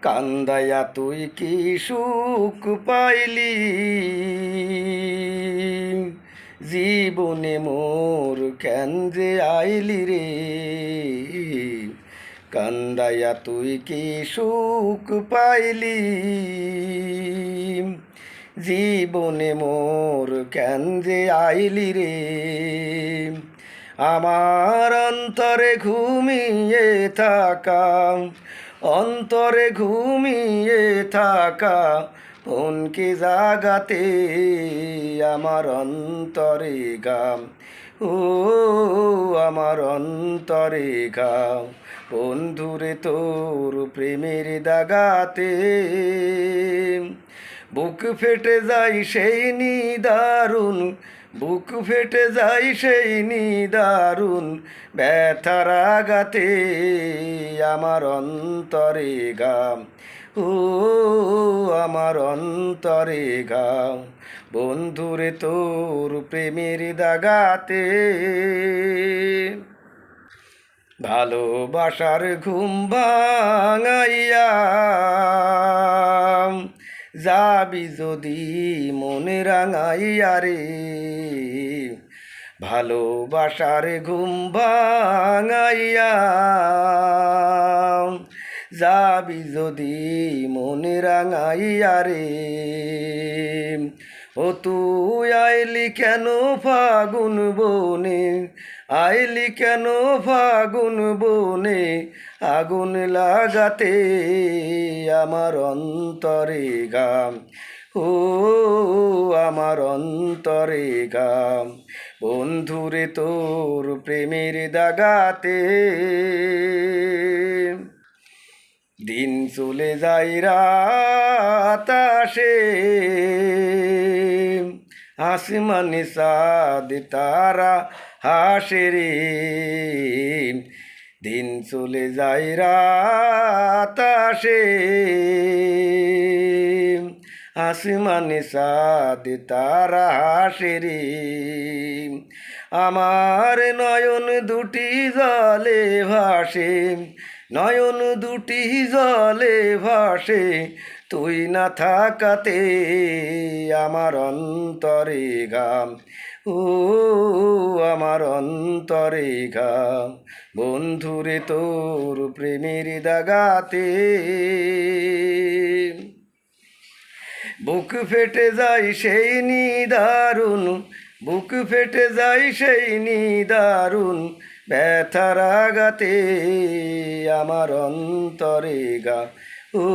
কান্দায়া তুই কি সুখ পাইলি, জীবনে মোর কেন যে আইলি রে। কান্দায়া তুই কি সুখ পাইলি, জীবনে মোর কেন যে আইলি রে। আমার অন্তরে ঘুমিয়ে থাকা, অন্তরে ঘুমিয়ে থাকা মনকে জাগাতে আমার অন্তরে গাম, ও আমার অন্তরে গাম। বন্ধুরে তোর প্রেমের দাগাতে বুক ফেটে যায় সেই নিদারুণ, বুক ফেটে যায় সেই নিদারুণ ব্যথার আঘাতে আমার অন্তরে গাম, ও আমার অন্তরে গাম। বন্ধুরে তোর প্রেমের দাগাতে ভালোবাসার ঘুম ভাঙাইয়া যাবি যদি মনে রাঙাইয়া রে। ভালোবাসার ঘুম ভাঙাইয়া যাবি যদি মনে রাঙাইয়া রে। ও তুই আইলি কেন ফাগুন বনে, আইলি কেন ফাগুন বনে আগুন লাগাতে আমার অন্তরে গাম, ও আমার অন্তরে গাম। বন্ধুরে তোর প্রেমের দাগাতে দিন চলে যায় রাত আসে, আসমানে চাঁদ তারা হাসে রে। দিন চলে যায় রাত আসে, আসমানে চাঁদ তারা হাসে রে। আমার নয়ন দুটি জলে ভাসে, নয়ন দুটি জলে ভাসে তুই না থাকাতে আমার অন্তরে গাম, ও আমার অন্তরে গাম। বন্ধুরে তোর প্রেমের দাগাতে বুক ফেটে যায় সেই নিদারুণ, বুক ফেটে যায় সেই নিদারুণ ব্যথার আঘাতে আমার অন্তরে গা, ও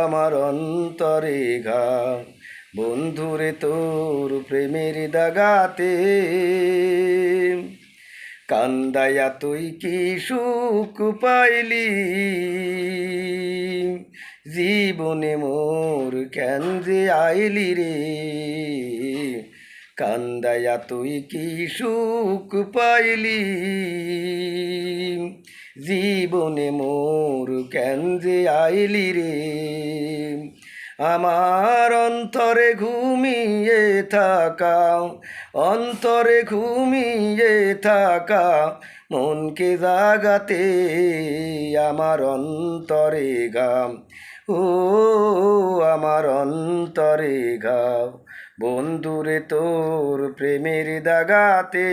আমার অন্তরে গা। বন্ধুরে তোর প্রেমের দাগাতে কান্দায়া তুই কি সুখ পাইলি, জীবনে মোর কেন যে আইলি রে। কান্দায়া তুই কি সুখ পাইলি, জীবনে মোর কেন যে আইলি রে। আমার অন্তরে ঘুমিয়ে থাকা, অন্তরে ঘুমিয়ে থাকা মনকে জাগাতে আমার অন্তরে গাম, ও আমার অন্তরে গাম। বন্ধুরে তোর প্রেমের দাগাতে।